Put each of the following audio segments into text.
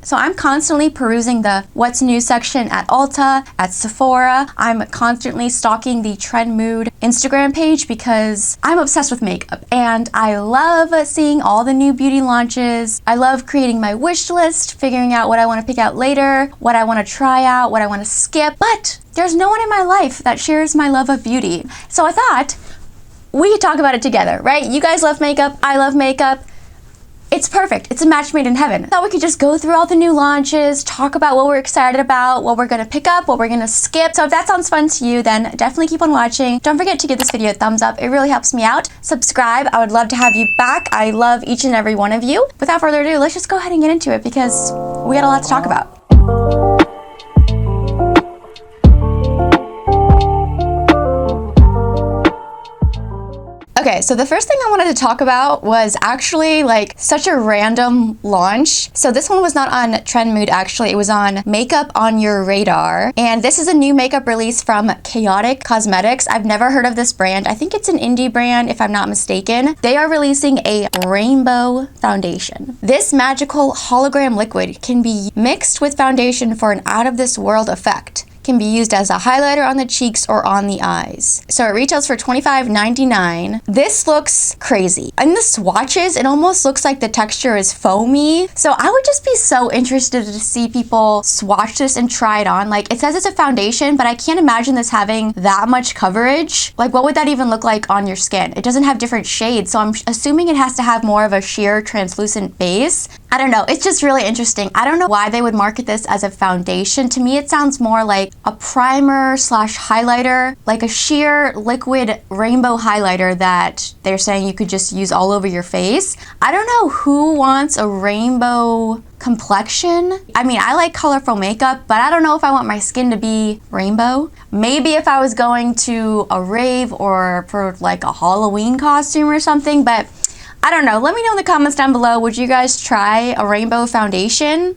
So I'm constantly perusing the what's new section at Ulta, at Sephora. I'm constantly stalking the Trend Mood Instagram page because I'm obsessed with makeup and I love seeing all the new beauty launches. I love creating my wish list, figuring out what I want to pick out later, what I want to try out, what I want to skip. But there's no one in my life that shares my love of beauty. So I thought we could talk about it together, right? You guys love makeup, I love makeup. It's perfect. It's a match made in heaven. I thought we could just go through all the new launches, talk about what we're excited about, what we're gonna pick up, what we're gonna skip. So if that sounds fun to you, then definitely keep on watching. Don't forget to give this video a thumbs up. It really helps me out. Subscribe. I would love to have you back. I love each and every one of you. Without further ado, let's just go ahead and get into it because we got a lot to talk about. Okay, so the first thing I wanted to talk about was actually like such a random launch. So this one was not on Trend Mood actually, it was on Makeup on Your Radar. And this is a new makeup release from Chaotic Cosmetics. I've never heard of this brand. I think it's an indie brand if I'm not mistaken. They are releasing a rainbow foundation. This magical hologram liquid can be mixed with foundation for an out of this world effect. Can be used as a highlighter on the cheeks or on the eyes. So it retails for $25.99. This looks crazy. In the swatches, it almost looks like the texture is foamy. So I would just be so interested to see people swatch this and try it on. Like, it says it's a foundation, but I can't imagine this having that much coverage. Like, what would that even look like on your skin? It doesn't have different shades, so I'm assuming it has to have more of a sheer translucent base. I don't know, it's just really interesting. I don't know why they would market this as a foundation. To me, it sounds more like a primer slash highlighter, like a sheer liquid rainbow highlighter that they're saying you could just use all over your face. I don't know who wants a rainbow complexion. I mean, I like colorful makeup, but I don't know if I want my skin to be rainbow. Maybe if I was going to a rave or for like a Halloween costume or something, but I don't know. Let me know in the comments down below. Would you guys try a rainbow foundation?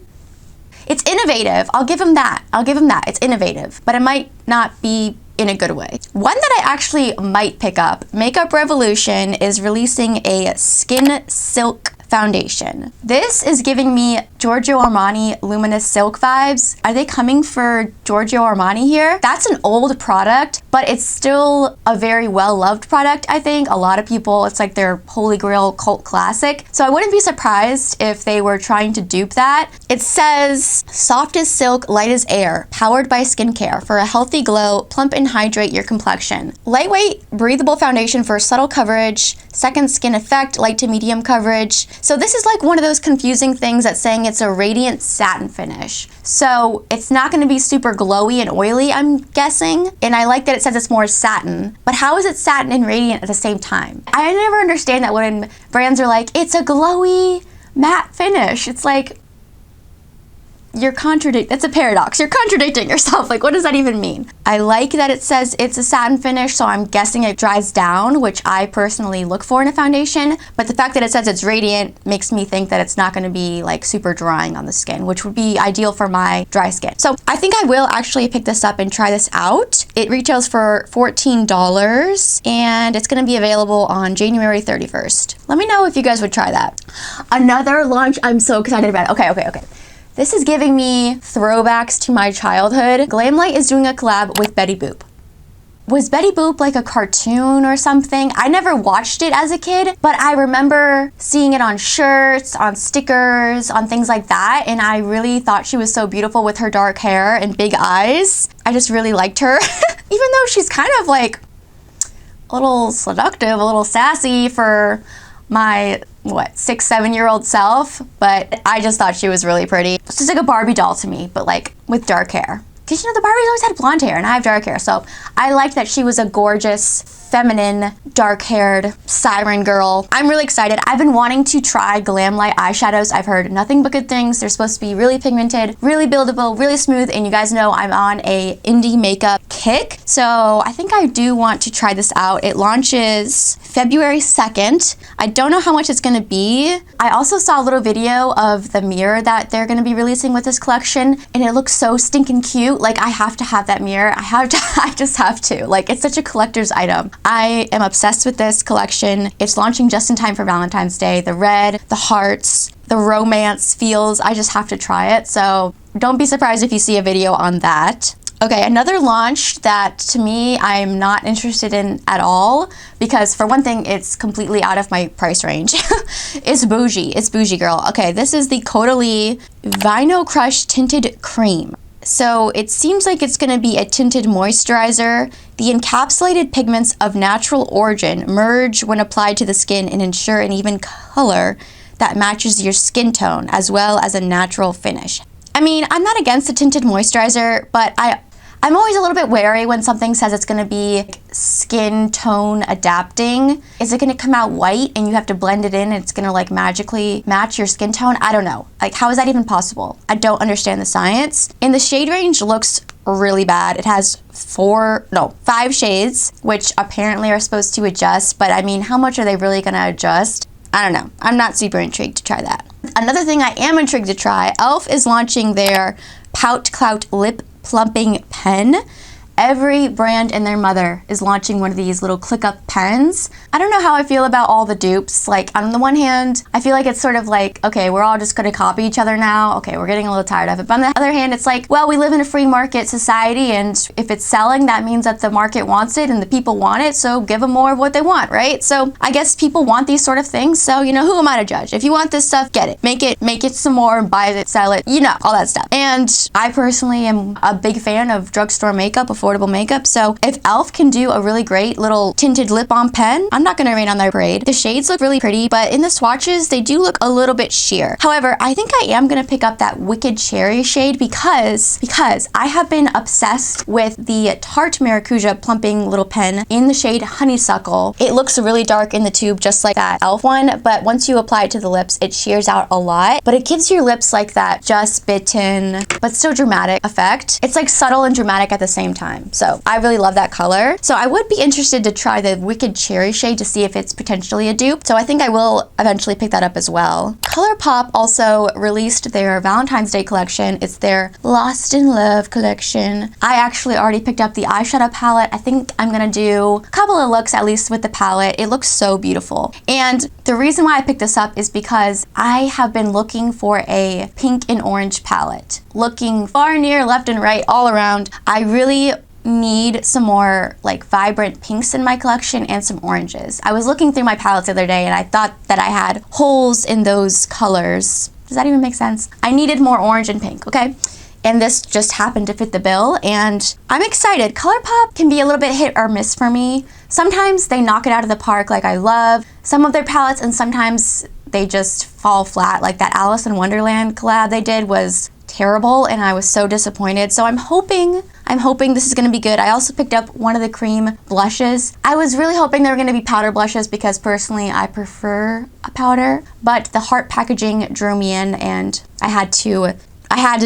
It's innovative. I'll give them that. I'll give them that. It's innovative, but it might not be in a good way. One that I actually might pick up, Makeup Revolution is releasing a Sknn Silk foundation. This is giving me Giorgio Armani Luminous Silk vibes. Are they coming for Giorgio Armani here? That's an old product, but it's still a very well-loved product, I think. A lot of people, it's like their holy grail cult classic. So I wouldn't be surprised if they were trying to dupe that. It says, soft as silk, light as air, powered by skincare for a healthy glow, plump and hydrate your complexion. Lightweight, breathable foundation for subtle coverage, second skin effect, light to medium coverage. So this is like one of those confusing things that's saying it's a radiant satin finish. So it's not going to be super glowy and oily, I'm guessing. And I like that it says it's more satin. But how is it satin and radiant at the same time? I never understand that when brands are like, it's a glowy matte finish. It's like, that's a paradox. You're contradicting yourself. Like, what does that even mean? I like that it says it's a satin finish, so I'm guessing it dries down, which I personally look for in a foundation. But the fact that it says it's radiant makes me think that it's not going to be like super drying on the skin, which would be ideal for my dry skin. So I think I will actually pick this up and try this out. It retails for $14 and it's going to be available on January 31st. Let me know if you guys would try that. Another launch I'm so excited about. Okay. This is giving me throwbacks to my childhood. Glamlite is doing a collab with Betty Boop. Was Betty Boop like a cartoon or something? I never watched it as a kid, but I remember seeing it on shirts, on stickers, on things like that, and I really thought she was so beautiful with her dark hair and big eyes. I just really liked her. Even though she's kind of like a little seductive, a little sassy for my 6-7-year-old self, but I just thought she was really pretty. She's like a Barbie doll to me, but like with dark hair. Because you know, the Barbies always had blonde hair and I have dark hair, so I liked that she was a gorgeous, feminine, dark-haired siren girl. I'm really excited. I've been wanting to try Glamlite eyeshadows. I've heard nothing but good things. They're supposed to be really pigmented, really buildable, really smooth, and you guys know I'm on a indie makeup kick, so I think I do want to try this out. It launches February 2nd. I don't know how much it's gonna be. I also saw a little video of the mirror that they're gonna be releasing with this collection, and it looks so stinking cute. cute. Like, I have to have that mirror. I just have to. Like, it's such a collector's item. I am obsessed with this collection. It's launching just in time for Valentine's Day. The red, the hearts, the romance feels, I just have to try it. So don't be surprised if you see a video on that. Okay, another launch that to me I'm not interested in at all, because for one thing, it's completely out of my price range, is Bougie. It's Bougie Girl. Okay, this is the Caudalie Vino Crush Tinted Cream. So it seems like it's gonna be a tinted moisturizer. The encapsulated pigments of natural origin merge when applied to the skin and ensure an even color that matches your skin tone, as well as a natural finish. I mean, I'm not against the tinted moisturizer, but I'm always a little bit wary when something says it's gonna be skin tone adapting. Is it gonna come out white and you have to blend it in and it's gonna like magically match your skin tone? I don't know. Like, how is that even possible? I don't understand the science. And the shade range looks really bad. It has 5 shades, which apparently are supposed to adjust, but I mean, how much are they really gonna adjust? I don't know. I'm not super intrigued to try that. Another thing I am intrigued to try, e.l.f. is launching their Pout Clout Lip Plumping Pen. Every brand and their mother is launching one of these little click-up pens. I don't know how I feel about all the dupes. Like, on the one hand, I feel like it's sort of like, okay, we're all just gonna copy each other now. Okay, we're getting a little tired of it. But on the other hand, it's like, well, we live in a free market society, and if it's selling, that means that the market wants it and the people want it, so give them more of what they want, right? So I guess people want these sort of things, so, you know, who am I to judge? If you want this stuff, get it. Make it some more, buy it, sell it, you know, all that stuff. And I personally am a big fan of drugstore makeup, affordable makeup, so if e.l.f. can do a really great little tinted lip balm pen, I'm not gonna rain on their parade. The shades look really pretty, but in the swatches, they do look a little bit sheer. However, I think I am gonna pick up that Wicked Cherry shade because I have been obsessed with the Tarte Maracuja plumping little pen in the shade Honeysuckle. It looks really dark in the tube, just like that e.l.f. one, but once you apply it to the lips, it sheers out a lot, but it gives your lips like that just bitten, but still dramatic effect. It's like subtle and dramatic at the same time. So I really love that color. So I would be interested to try the Wicked Cherry shade to see if it's potentially a dupe. So I think I will eventually pick that up as well. Colourpop also released their Valentine's Day collection. It's their Lost in Love collection. I actually already picked up the eyeshadow palette. I think I'm gonna do a couple of looks at least with the palette. It looks so beautiful. And the reason why I picked this up is because I have been looking for a pink and orange palette. Looking far, near, left and right, all around. I really need some more like vibrant pinks in my collection and some oranges. I was looking through my palettes the other day and I thought that I had holes in those colors. Does that even make sense? I needed more orange and pink, okay? And this just happened to fit the bill, and I'm excited. Colourpop can be a little bit hit or miss for me. Sometimes they knock it out of the park, like I love some of their palettes, and sometimes they just fall flat. Like that Alice in Wonderland collab they did was terrible, and I was so disappointed. So I'm hoping this is gonna be good. I also picked up one of the cream blushes. I was really hoping they were gonna be powder blushes because personally I prefer a powder, but the heart packaging drew me in and I had to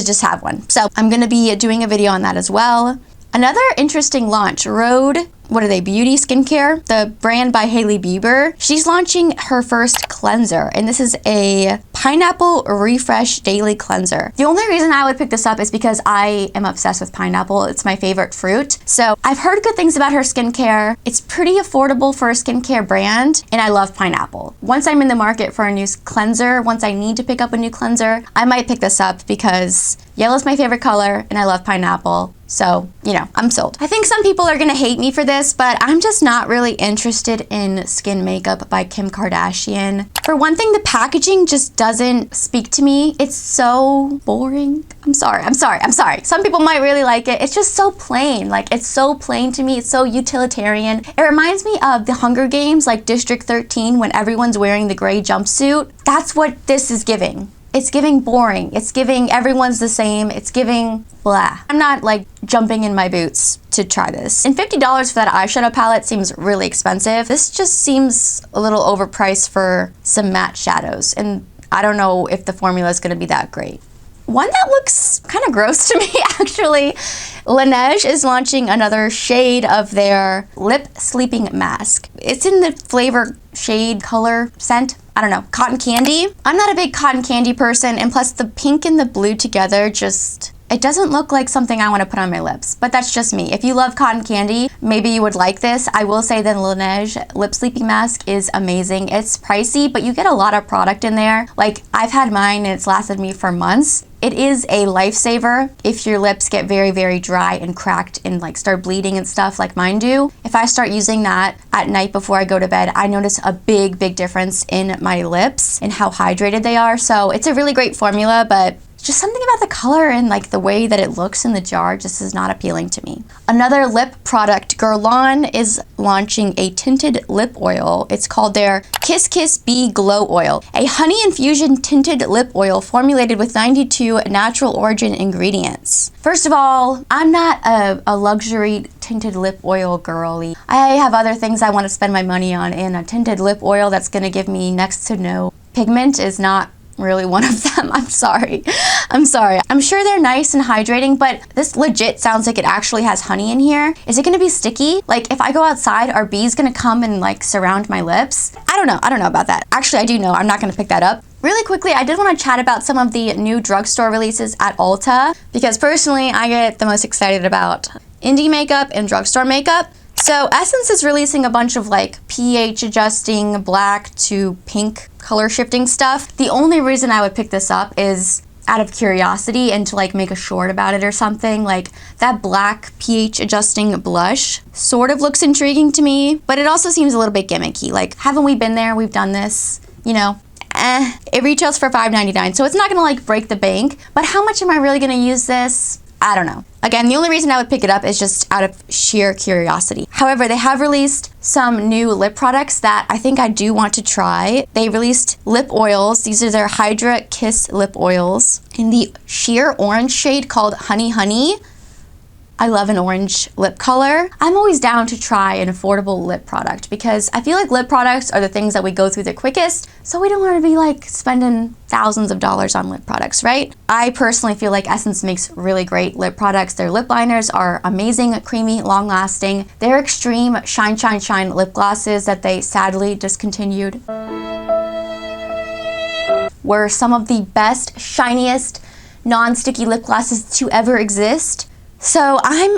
just have one. So I'm gonna be doing a video on that as well. Another interesting launch, Rhode, what are they, Beauty Skincare, the brand by Hailey Bieber. She's launching her first cleanser, and this is a Pineapple Refresh Daily Cleanser. The only reason I would pick this up is because I am obsessed with pineapple. It's my favorite fruit. So I've heard good things about her skincare. It's pretty affordable for a skincare brand, and I love pineapple. Once I'm in the market for a new cleanser, once I need to pick up a new cleanser, I might pick this up because yellow's my favorite color, and I love pineapple. So, you know, I'm sold. I think some people are gonna hate me for this, but I'm just not really interested in skin makeup by Kim Kardashian. For one thing, the packaging just doesn't speak to me. It's so boring. I'm sorry. Some people might really like it. It's just so plain. Like, it's so plain to me. It's so utilitarian. It reminds me of the Hunger Games, like District 13, when everyone's wearing the gray jumpsuit. That's what this is giving. It's giving boring. It's giving everyone's the same. It's giving blah. I'm not like jumping in my boots to try this. And $50 for that eyeshadow palette seems really expensive. This just seems a little overpriced for some matte shadows. And I don't know if the formula is gonna be that great. One that looks kind of gross to me, actually. Laneige is launching another shade of their Lip SleepingMask. It's in the flavor, shade, color, scent, I don't know, cotton candy. I'm not a big cotton candy person, and plus the pink and the blue together just It doesn't look like something I want to put on my lips, but that's just me. If you love cotton candy, maybe you would like this. I will say that Laneige Lip Sleeping Mask is amazing. It's pricey, but you get a lot of product in there. Like, I've had mine and it's lasted me for months. It is a lifesaver if your lips get very, very dry and cracked and like start bleeding and stuff like mine do. If I start using that at night before I go to bed, I notice a big, big difference in my lips and how hydrated they are. So it's a really great formula, but just something about the color and like the way that it looks in the jar just is not appealing to me. Another lip product, Guerlain is launching a tinted lip oil. It's called their KissKiss Bee Glow Oil, a honey infusion tinted lip oil formulated with 92 natural origin ingredients. First of all, I'm not a luxury tinted lip oil girly. I have other things I want to spend my money on, and a tinted lip oil that's going to give me next to no pigment is not really one of them. I'm sorry. I'm sure they're nice and hydrating, but this legit sounds like it actually has honey in here. Is it gonna be sticky? Like, if I go outside, are bees gonna come and like surround my lips? I don't know about that. Actually, I do know. I'm not gonna pick that up. Really quickly, I did want to chat about some of the new drugstore releases at Ulta, because personally, I get the most excited about indie makeup and drugstore makeup. So Essence is releasing a bunch of like pH adjusting black to pink color shifting stuff. The only reason I would pick this up is out of curiosity and to like make a short about it or something. Like, that black pH adjusting blush sort of looks intriguing to me, but it also seems a little bit gimmicky. Like, haven't we been there? We've done this, you know. It retails for $5.99, so it's not gonna like break the bank, but how much am I really gonna use this? I don't know. Again, the only reason I would pick it up is just out of sheer curiosity. However, they have released some new lip products that I think I do want to try. They released lip oils. These are their Hydra Kiss lip oils in the sheer orange shade called Honey Honey. I love an orange lip color. I'm always down to try an affordable lip product because I feel like lip products are the things that we go through the quickest, so we don't want to be like spending thousands of dollars on lip products, right? I personally feel like Essence makes really great lip products. Their lip liners are amazing, creamy, long-lasting. Their extreme shine, shine, shine lip glosses that they sadly discontinued were some of the best, shiniest, non-sticky lip glosses to ever exist. So I'm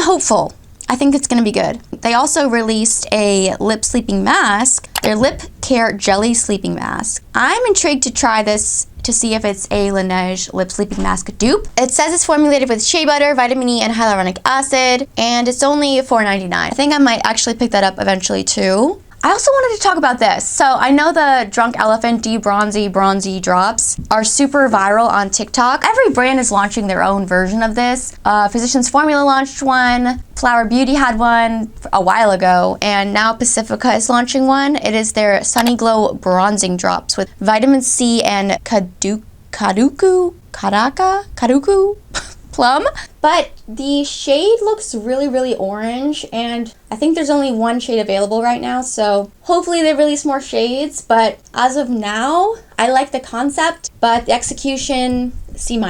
hopeful. I think it's gonna be good. They also released a lip sleeping mask, their Lip Care Jelly Sleeping Mask. I'm intrigued to try this to see if it's a Laneige Lip Sleeping Mask dupe. It says it's formulated with shea butter, vitamin E, and hyaluronic acid, and it's only $4.99. I think I might actually pick that up eventually too. I also wanted to talk about this. So I know the Drunk Elephant Bronzy drops are super viral on TikTok. Every brand is launching their own version of this. Physicians Formula launched one, Flower Beauty had one a while ago, and now Pacifica is launching one. It is their Sunny Glow Bronzing Drops with vitamin C and kaduku plum. But the shade looks really, really orange, and I think there's only one shade available right now, so hopefully they release more shades. But as of now, I like the concept, but the execution, C-.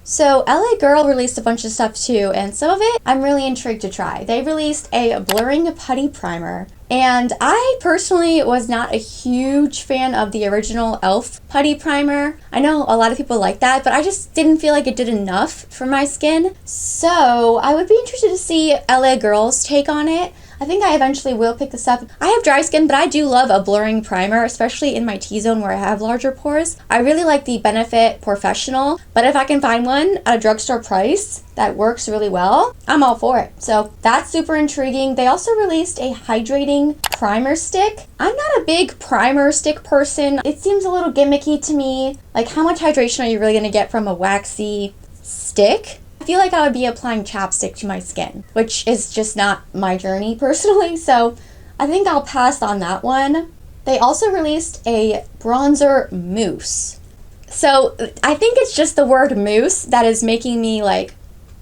So LA Girl released a bunch of stuff too, and some of it I'm really intrigued to try. They released a blurring putty primer, and I personally was not a huge fan of the original e.l.f. putty primer. I know a lot of people like that, but I just didn't feel like it did enough for my skin. So I would be interested to see LA Girl's take on it. I think I eventually will pick this up. I have dry skin, but I do love a blurring primer, especially in my T-zone where I have larger pores. I really like the Benefit Professional, but if I can find one at a drugstore price that works really well, I'm all for it. So that's super intriguing. They also released a hydrating primer stick. I'm not a big primer stick person. It seems a little gimmicky to me. Like, how much hydration are you really gonna get from a waxy stick? I feel like I would be applying chapstick to my skin, which is just not my journey personally, so I think I'll pass on that one. They also released a bronzer mousse. So I think it's just the word mousse that is making me like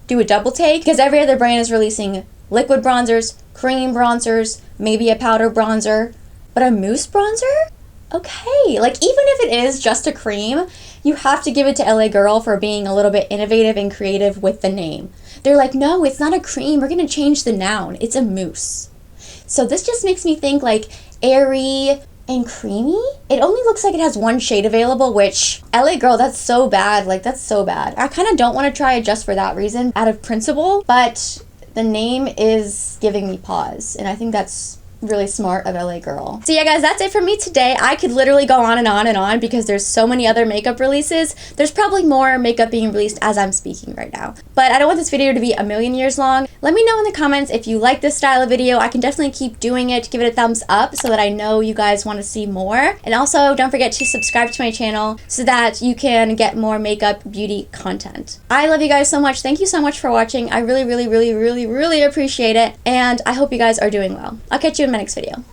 do a double take, because every other brand is releasing liquid bronzers, cream bronzers, maybe a powder bronzer, but a mousse bronzer? Okay, like even if it is just a cream, you have to give it to LA Girl for being a little bit innovative and creative with the name. They're like, no, it's not a cream, we're gonna change the noun, it's a mousse. So this just makes me think like airy, and creamy. It only looks like it has one shade available, which LA Girl, that's so bad. Like, that's so bad. I kind of don't want to try it just for that reason out of principle, but the name is giving me pause, and I think that's really smart of LA Girl. So yeah guys, that's it for me today. I could literally go on and on and on because there's so many other makeup releases. There's probably more makeup being released as I'm speaking right now. But I don't want this video to be a million years long. Let me know in the comments if you like this style of video. I can definitely keep doing it. Give it a thumbs up so that I know you guys want to see more. And also don't forget to subscribe to my channel so that you can get more makeup beauty content. I love you guys so much. Thank you so much for watching. I really appreciate it. And I hope you guys are doing well. I'll catch you in my next video.